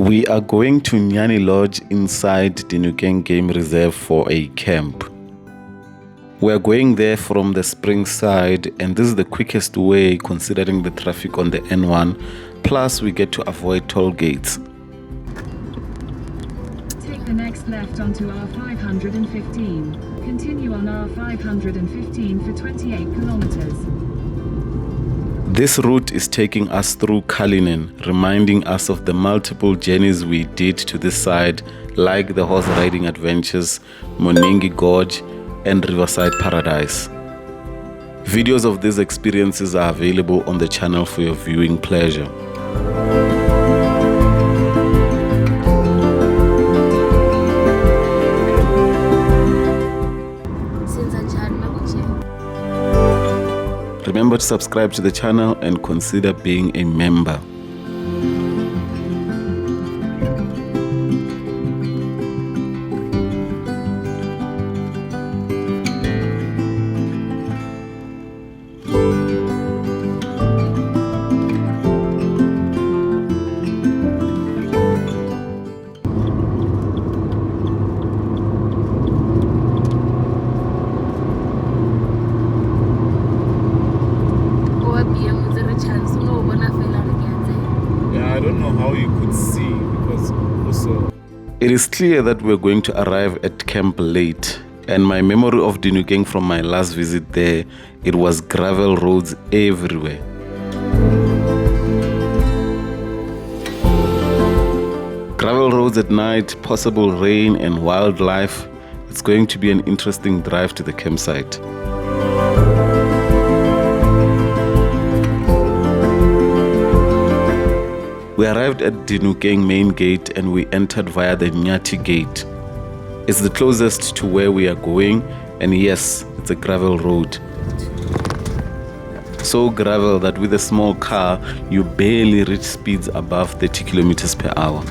We are going to Nyani Lodge inside Dinokeng Game Reserve for a camp. We are going there from the spring side, and this is the quickest way considering the traffic on the N1, plus we get to avoid toll gates. Take the next left onto R515. Continue on R515 for 28 kilometers. This route is taking us through Cullinan, reminding us of the multiple journeys we did to this side, like the horse riding adventures, Moningi Gorge, and Riverside Paradise. Videos of these experiences are available on the channel for your viewing pleasure. Remember to subscribe to the channel and consider being a member. It is clear that we're going to arrive at camp late, and my memory of Dinokeng from my last visit there, it was gravel roads everywhere. Gravel roads at night, possible rain and wildlife. It's going to be an interesting drive to the campsite. We arrived at Dinokeng main gate and we entered via the Nyati gate. It's the closest to where we are going, and yes, it's a gravel road. So gravel that with a small car, you barely reach speeds above 30 kilometers per hour.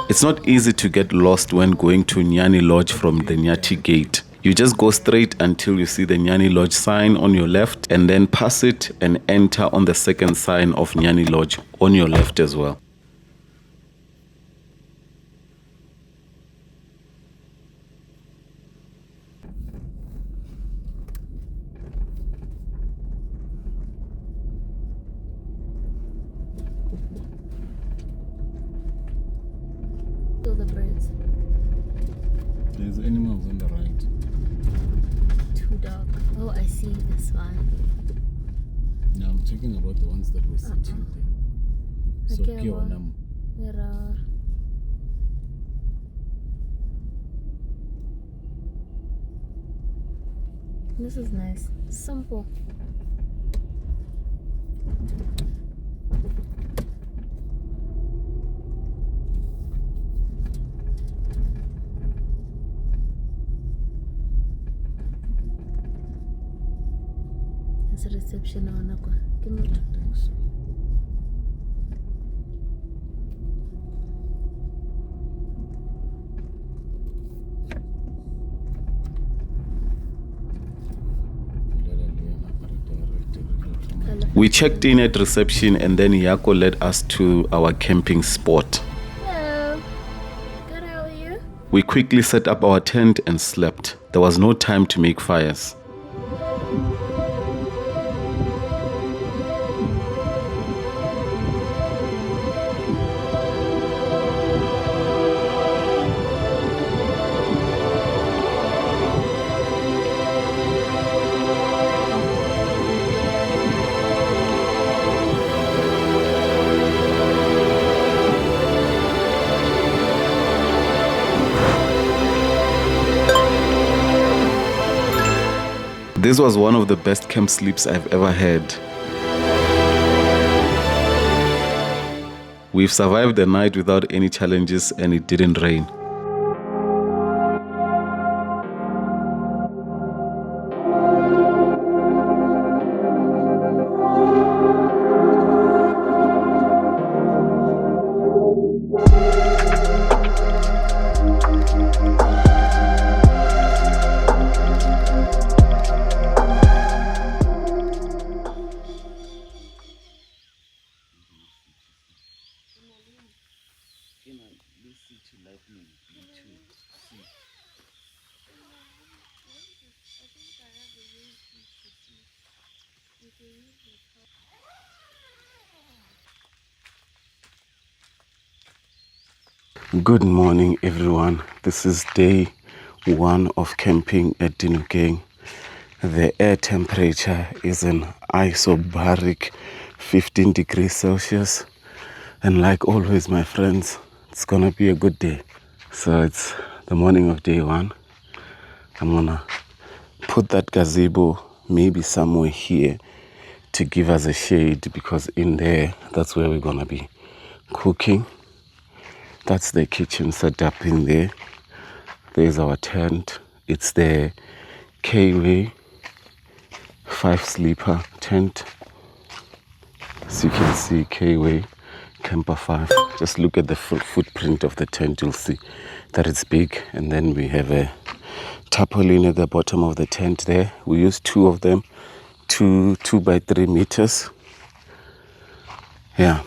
It's not easy to get lost when going to Nyani Lodge from the Nyati gate. You just go straight until you see the Nyani Lodge sign on your left, and then pass it and enter on the second sign of Nyani Lodge on your left as well. The birds. There's animals on the right. Too dark. Oh, I see this one. No, I'm talking about the ones that were sitting there. So Okay, pure well, nam. there are. This is nice. Simple. There's a reception on kwa. Thanks. We checked in at reception, and then Yako led us to our camping spot. Hello. Good, how are you? We quickly set up our tent and slept. There was no time to make fires. This was one of the best camp sleeps I've ever had. We've survived the night without any challenges and it didn't rain. Good morning everyone. This is day 1 of camping at Dinokeng. The air temperature is an isobaric 15 degrees Celsius, and like always my friends, it's gonna be a good day. So it's the morning of day 1. I'm gonna put that gazebo maybe somewhere here to give us a shade, because in there that's where we're gonna be cooking. That's the kitchen set up in there. There's our tent. It's the Getaway 5-sleeper tent. As you can see, Getaway Camper 5. Just look at the footprint of the tent. You'll see that it's big. And then we have a tarpaulin at the bottom of the tent there. We use 2 of them, 2 by 3 meters. Yeah.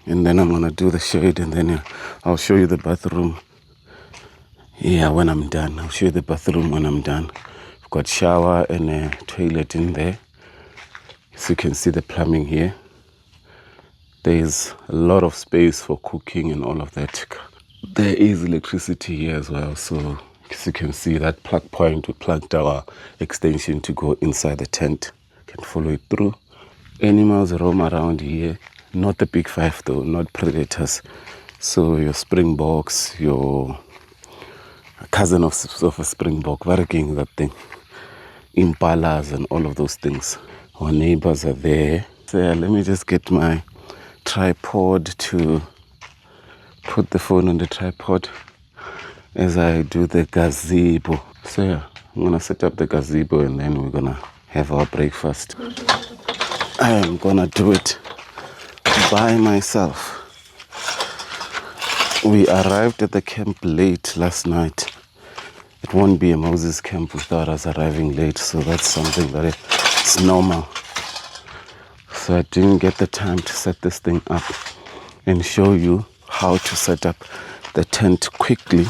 And then I'm gonna do the shade, and then I'll show you the bathroom. Yeah, when I'm done. I'll show you the bathroom when I'm done. I've got shower and a toilet in there. So you can see the plumbing here. There's a lot of space for cooking and all of that. There is electricity here as well. So as you can see, that plug point, we plugged our extension to go inside the tent. You can follow it through. Animals roam around here. Not the big 5 though, not predators. So your springboks, your cousin of a springbok, varking that thing, impalas and all of those things. Our neighbors are there. So yeah, let me just get my tripod to put the phone on the tripod as I do the gazebo. So yeah, I'm gonna set up the gazebo and then we're gonna have our breakfast. I am gonna do it by myself. We arrived at the camp late last night. It won't be a Moses camp without us arriving late, so that's something that is normal. So I didn't get the time to set this thing up and show you how to set up the tent quickly,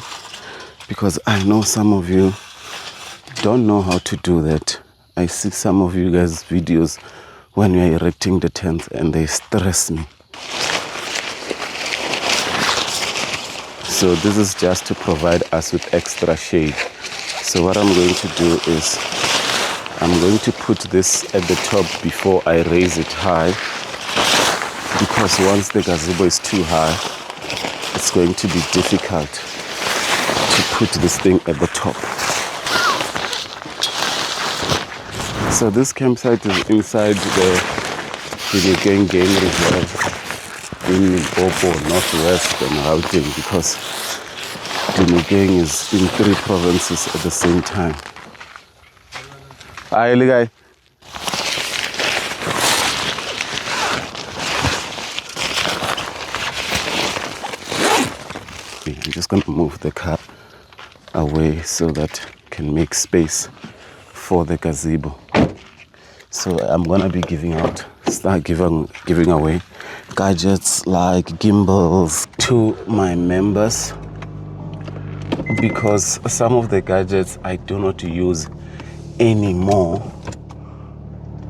because I know some of you don't know how to do that. I see some of you guys' videos when you're erecting the tent and they stress me. So this is just to provide us with extra shade. So what I'm going to do is I'm going to put this at the top before I raise it high, because once the gazebo is too high, it's going to be difficult to put this thing at the top. So this campsite is inside the Dinokeng Game Reserve in Limpopo, Northwest and Gauteng, because Dinokeng is in 3 provinces at the same time. Hi, guy. I'm just going to move the car away so that I can make space for the gazebo. So I'm gonna be giving away gadgets like gimbals to my members, because some of the gadgets I do not use anymore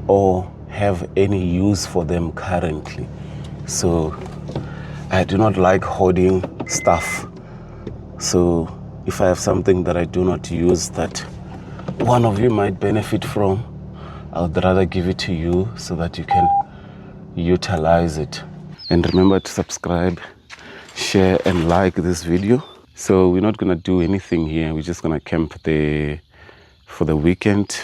or have any use for them currently. So I do not like hoarding stuff. So if I have something that I do not use that one of you might benefit from, I would rather give it to you so that you can utilize it. And remember to subscribe, share and like this video. So we're not gonna do anything here. We're just gonna camp there for the weekend.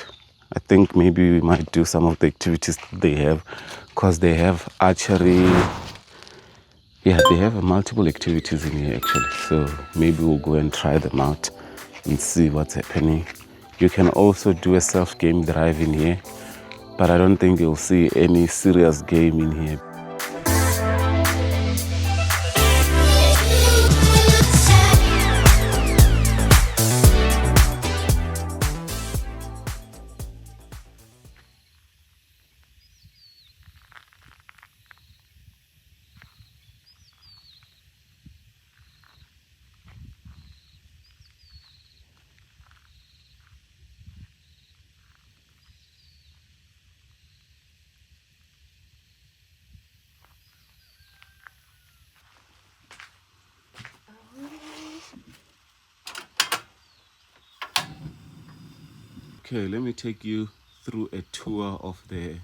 I think maybe we might do some of the activities they have, because they have archery. Yeah, they have multiple activities in here actually. So maybe we'll go and try them out and see what's happening. You can also do a self-game drive in here, but I don't think you'll see any serious game in here. Okay, let me take you through a tour of the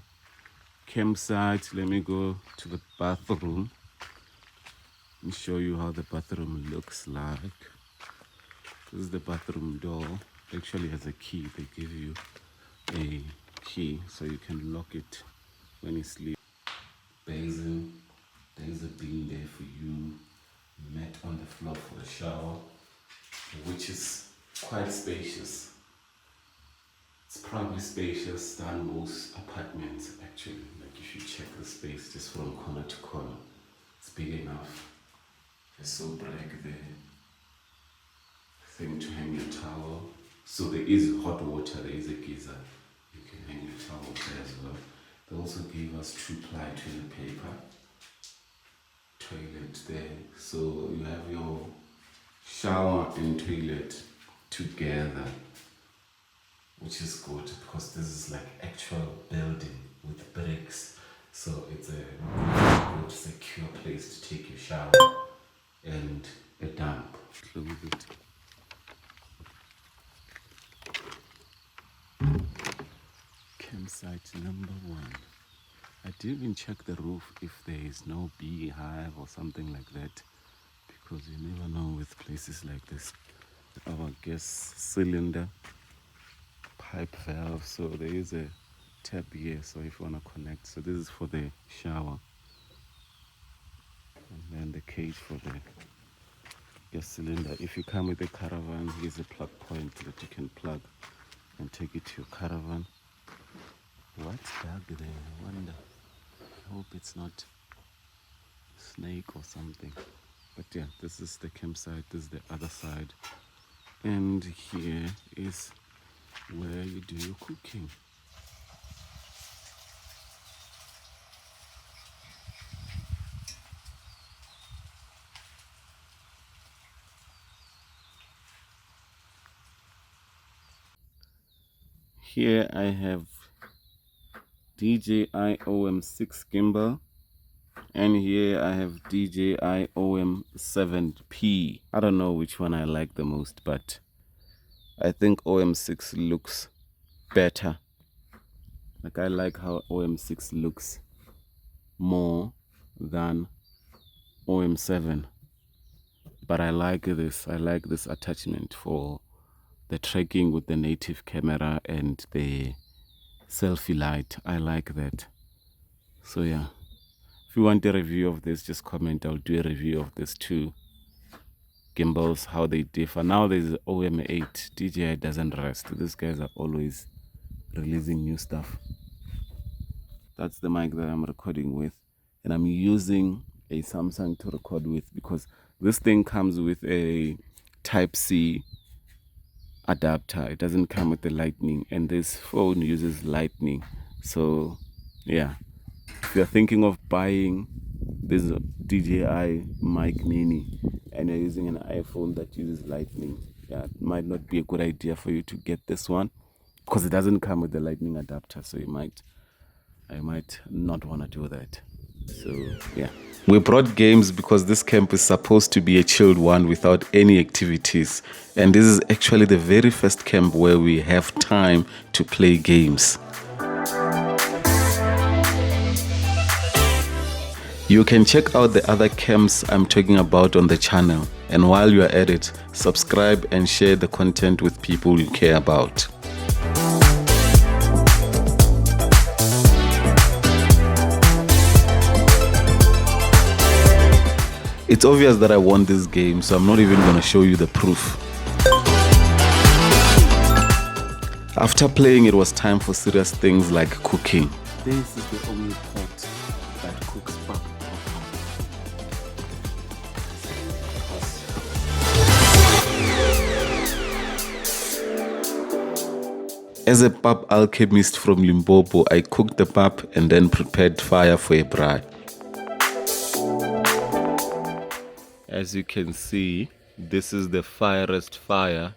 campsite. Let me go to the bathroom and show you how the bathroom looks like. This is the bathroom door. It actually has a key. They give you a key so you can lock it when you sleep. Basin, there's a bin there for you. Mat on the floor for the shower, which is quite spacious. It's probably spacious than most apartments actually. Like if you check the space just from corner to corner, it's big enough. There's so black there. Thing to hang your towel. So there is hot water, there is a geyser. You can hang your towel there as well. They also gave us 2-ply toilet paper. Toilet there. So you have your shower and toilet together, which is good because this is like actual building with bricks. So it's a good secure place to take your shower and a dump. Close it. Campsite number 1. I didn't even check the roof if there is no beehive or something like that, because you never know with places like this. Our gas cylinder, pipe valve, so there is a tap here, so if you want to connect. So this is for the shower, and then the cage for the gas cylinder. If you come with a caravan, here's a plug point that you can plug and take it to your caravan. What's back there? I wonder. I hope it's not a snake or something. But yeah, this is the campsite. This is the other side. And here is where you do your cooking. Here I have DJI OM6 gimbal, and here I have DJI OM7P. I don't know which one I like the most, but I think OM6 looks better. Like I like how OM6 looks more than OM7, but I like this attachment for the tracking with the native camera and the selfie light. I like that. So yeah, if you want a review of this, just comment. I'll do a review of this too. Gimbals, how they differ. Now there's OM8. DJI doesn't rest. These guys are always releasing new stuff. That's the mic that I'm recording with, and I'm using a Samsung to record with because this thing comes with a Type-C adapter. It doesn't come with the lightning, and this phone uses lightning. So yeah, if you're thinking of buying this DJI mic mini and you're using an iPhone that uses lightning, yeah, it might not be a good idea for you to get this one because it doesn't come with the lightning adapter. So I might not want to do that. So yeah, we brought games because this camp is supposed to be a chilled one without any activities, and this is actually the very first camp where we have time to play games. You can check out the other camps I'm talking about on the channel, and while you are at it, subscribe and share the content with people you care about. It's obvious that I won this game, so I'm not even going to show you the proof. After playing, it was time for serious things like cooking. This is the only pot that cooks pap. As a pap alchemist from Limpopo, I cooked the pap and then prepared fire for a braai. As you can see, this is the firest fire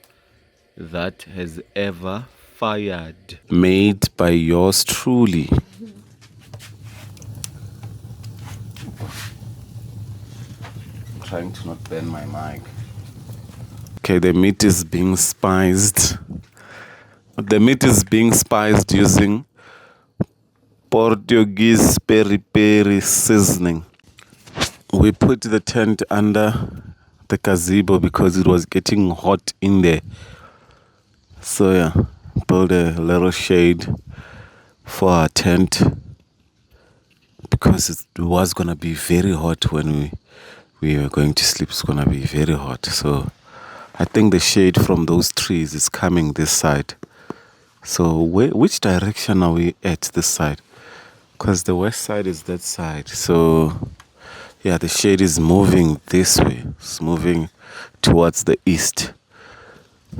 that has ever fired. Made by yours truly. I'm trying to not burn my mic. Okay, the meat is being spiced. The meat is being spiced using Portuguese peri-peri seasoning. We put the tent under the gazebo because it was getting hot in there. So yeah, build a little shade for our tent because it was gonna be very hot when we were going to sleep. It's gonna be very hot. So I think the shade from those trees is coming this side. So which direction are we at this side? Because the west side is that side. So yeah, the shade is moving this way. It's moving towards the east.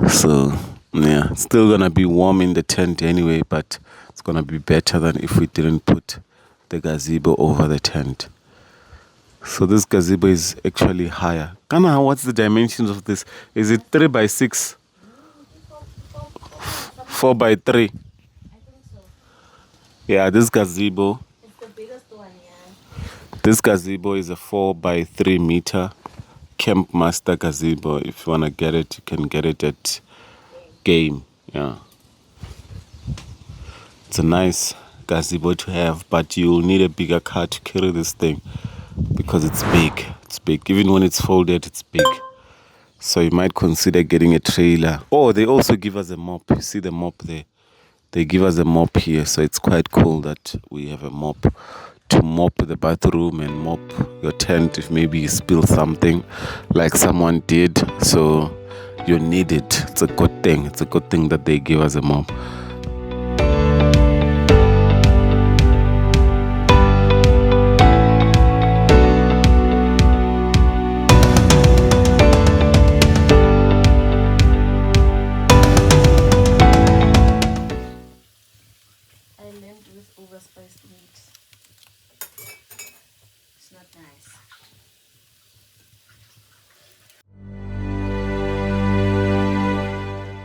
So yeah, it's still gonna be warm in the tent anyway, but it's gonna be better than if we didn't put the gazebo over the tent. So this gazebo is actually higher. Kana, what's the dimensions of this? Is it 3 by 6? 4 by 3? I think so. Yeah, this gazebo. It's the biggest one, yeah. This gazebo is a 4 by 3 meter Camp Master gazebo. If you wanna get it, you can get it at Game. Yeah. It's a nice gazebo to have, but you'll need a bigger car to carry this thing because it's big. It's big. Even when it's folded, it's big. So you might consider getting a trailer. Oh, they also give us a mop. You see the mop there? They give us a mop here. So it's quite cool that we have a mop to mop the bathroom and mop your tent if maybe you spill something like someone did. So you need it. It's a good thing. It's a good thing that they give us a mop.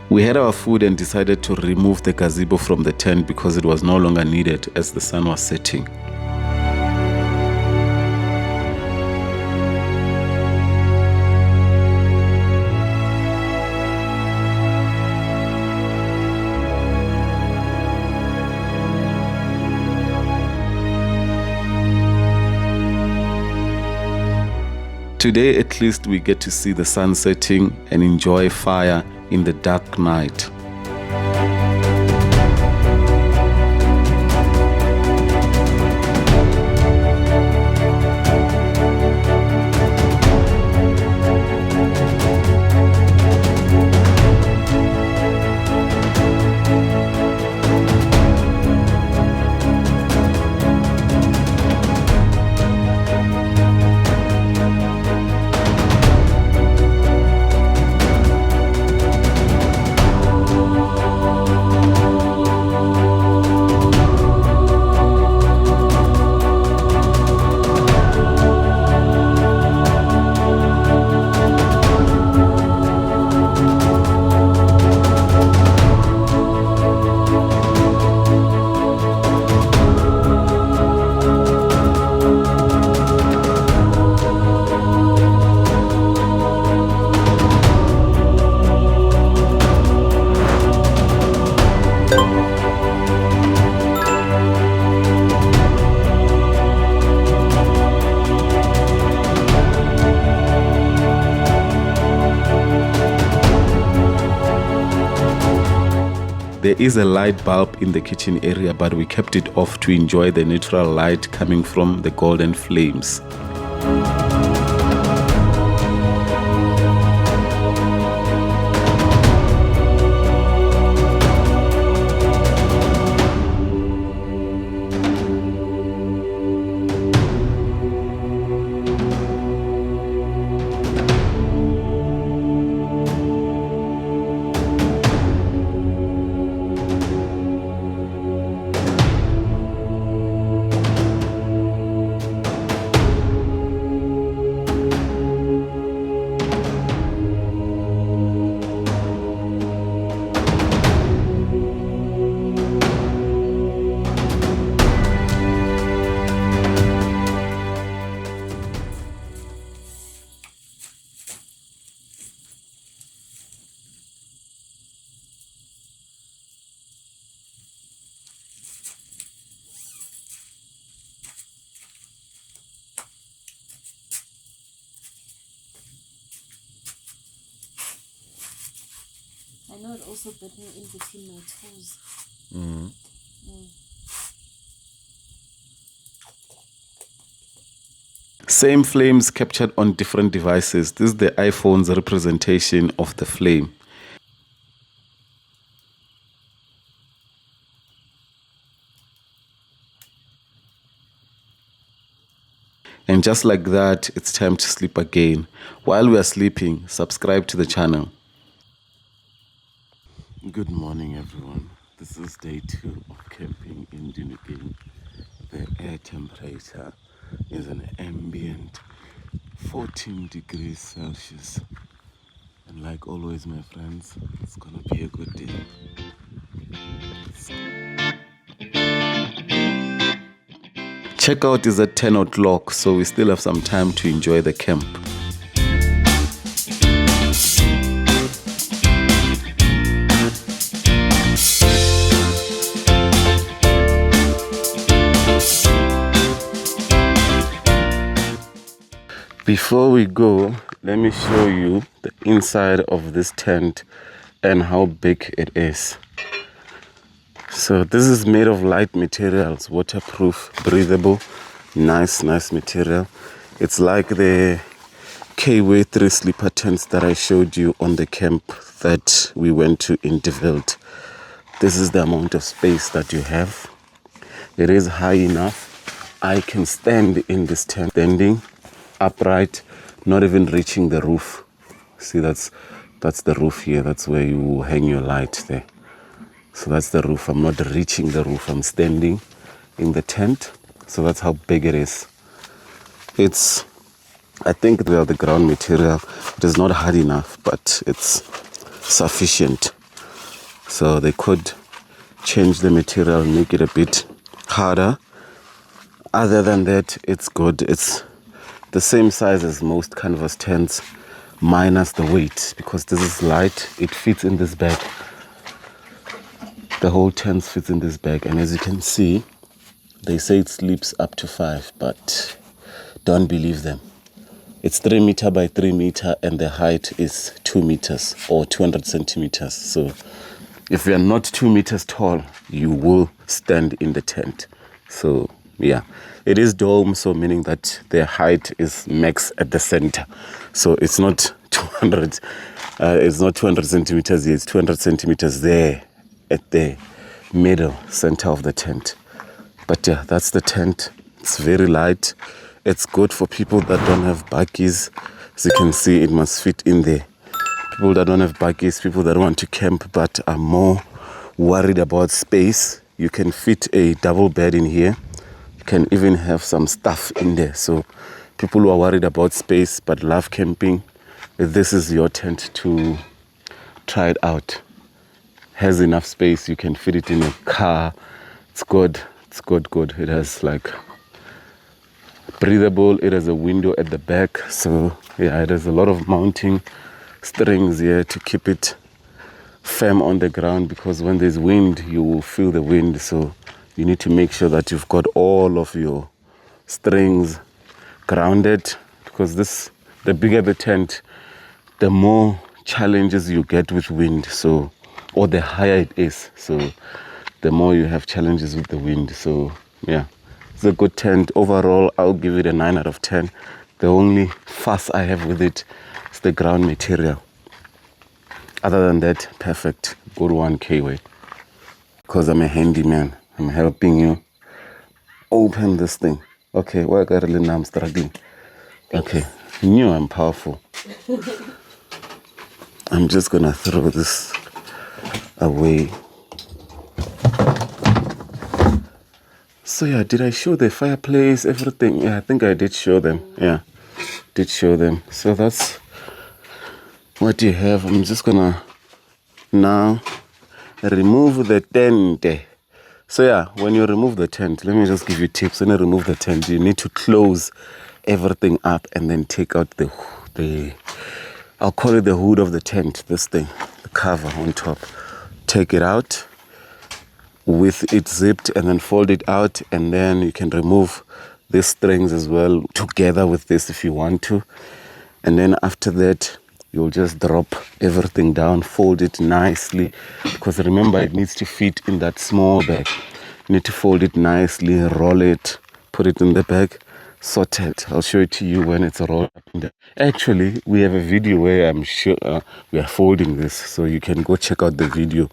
We had our food and decided to remove the gazebo from the tent because it was no longer needed as the sun was setting. Today at least we get to see the sun setting and enjoy fire in the dark night. There is a light bulb in the kitchen area, but we kept it off to enjoy the natural light coming from the golden flames. I know it also bit me in between my toes. Same flames captured on different devices. This is the iPhone's representation of the flame. And just like that, it's time to sleep again. While we are sleeping, subscribe to the channel. Good morning, everyone. This is day 2 of camping in Dinokeng. The air temperature is an ambient 14 degrees Celsius. And like always, my friends, it's gonna be a good day. Checkout is at 10 o'clock, so we still have some time to enjoy the camp. Before we go, let me show you the inside of this tent and how big it is. So this is made of light materials, waterproof, breathable, nice material. It's like the Getaway 3 sleeper tents that I showed you on the camp that we went to in Bushveld. This is the amount of space that you have. It is high enough. I can stand in this tent, standing upright, not even reaching the roof. See, that's the roof here. That's where you hang your light there. So that's the roof. I'm not reaching the roof. I'm standing in the tent. So that's how big it is. I think the ground material, it is not hard enough, but it's sufficient. So they could change the material and make it a bit harder. Other than that, it's good. It's the same size as most canvas tents, minus the weight, because this is light. It fits in this bag. The whole tent fits in this bag, and as you can see, they say it sleeps up to 5, but don't believe them. It's 3 meter by 3 meter, and the height is 2 meters or 200 centimeters. So if you're not 2 meters tall, you will stand in the tent. So yeah, it is dome, so meaning that the height is max at the center. So it's not 200. It's not 200 centimeters here. It's 200 centimeters there at the middle center of the tent. But yeah, that's the tent. It's very light. It's good for people that don't have buggies. As you can see, it must fit in there. People that don't have buggies, people that want to camp but are more worried about space, you can fit a double bed in here. You can even have some stuff in there. So people who are worried about space but love camping, this is your tent to try it out. Has enough space. You can fit it in a car. It's good. It's good. It has like breathable. It has a window at the back. So yeah, it has a lot of mounting strings here to keep it firm on the ground, because when there's wind, you will feel the wind. So you need to make sure that you've got all of your strings grounded, because the bigger the tent, the more challenges you get with wind. So, or the higher it is, so the more you have challenges with the wind. So yeah, it's a good tent. Overall, I'll give it a 9 out of 10. The only fuss I have with it is the ground material. Other than that, perfect. Good one, Getaway. Because I'm a handyman, I'm helping you open this thing. Okay, well, I got a little, I'm struggling. Okay, you knew I'm powerful. I'm just gonna throw this away. So yeah, did I show the fireplace, everything? Yeah, I think I did show them. Yeah, did show them. So that's what you have. I'm just gonna now remove the tent. So yeah, when you remove the tent, let me just give you tips. When you remove the tent, you need to close everything up and then take out the I'll call it the hood of the tent, this thing, the cover on top. Take it out with it zipped and then fold it out, and then you can remove these strings as well together with this if you want to. And then after that, you'll just drop everything down, fold it nicely, because remember it needs to fit in that small bag. You need to fold it nicely, roll it, put it in the bag, sort it. I'll show it to you when it's rolled up in there. Actually, we have a video where I'm sure we are folding this, so you can go check out the video,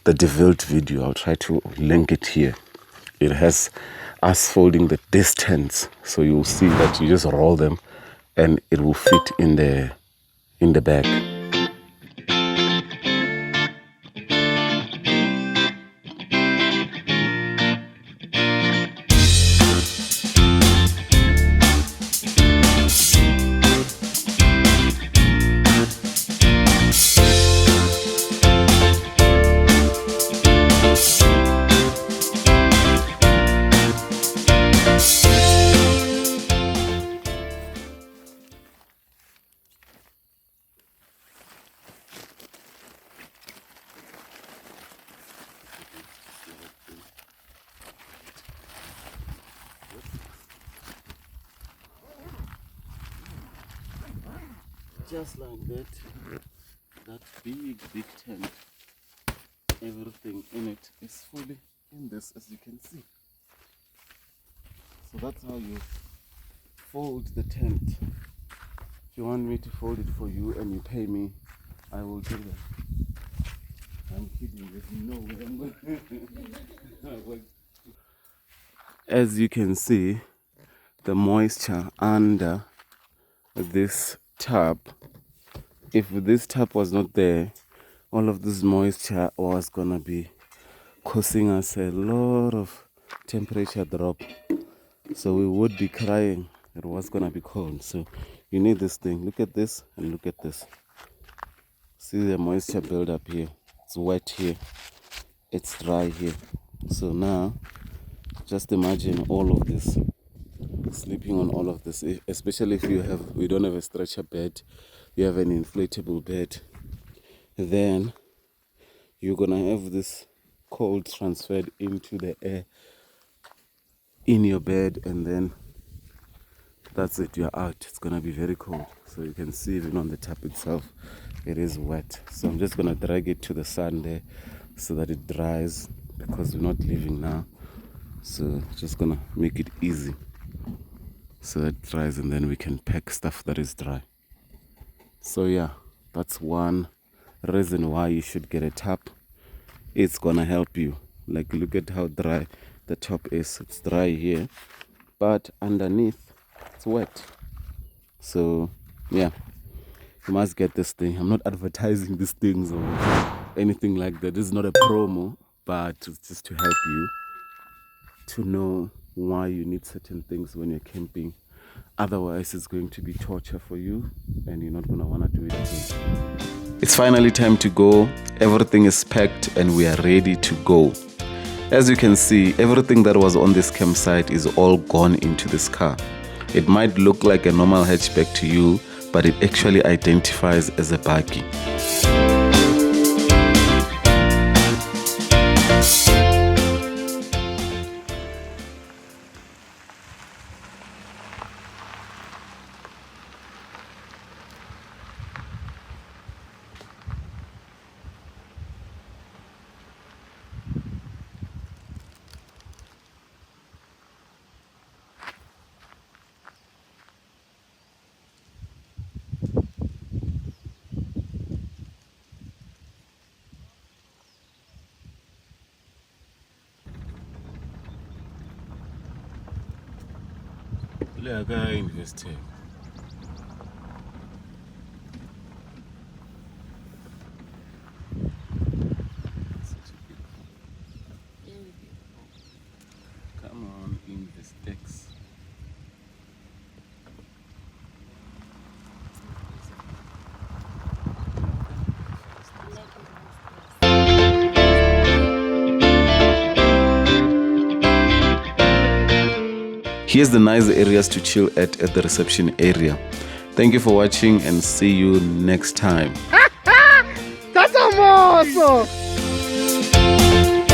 the DeVilt video. I'll try to link it here. It has us folding the distance, so you'll see that you just roll them and it will fit in the bag. Just like that big tent, everything in it is fully in this, as you can see. So that's how you fold the tent. If you want me to fold it for you and you pay me, I will do that. I'm kidding, there's no way I'm going. As you can see, the moisture under this tarp, if this tarp was not there, all of this moisture was gonna be causing us a lot of temperature drop, so we would be crying. It was gonna be cold. So you need this thing. Look at this and look at this. See the moisture build up here. It's wet here, it's dry here. So now just imagine all of this, sleeping on all of this, especially if we don't have a stretcher bed, you have an inflatable bed, then you're gonna have this cold transferred into the air in your bed, and then that's it, you're out. It's gonna be very cold. So you can see even on the tap itself, it is wet. So I'm just gonna drag it to the sun there so that it dries, because we're not leaving now. So just gonna make it easy so that it dries, and then we can pack stuff that is dry. So yeah, that's one reason why you should get a tarp. It's gonna help you. Like, look at how dry the top is. It's dry here, but underneath it's wet. So yeah, you must get this thing. I'm not advertising these things or anything like that. This is not a promo, but it's just to help you to know why you need certain things when you're camping. Otherwise, it's going to be torture for you, and you're not going to want to do it again. It's finally time to go. Everything is packed and we are ready to go. As you can see, everything that was on this campsite is all gone into this car. It might look like a normal hatchback to you, but it actually identifies as a buggy. Investing. Come on, Investex. Here's the nice areas to chill at the reception area. Thank you for watching and see you next time. That's a monster!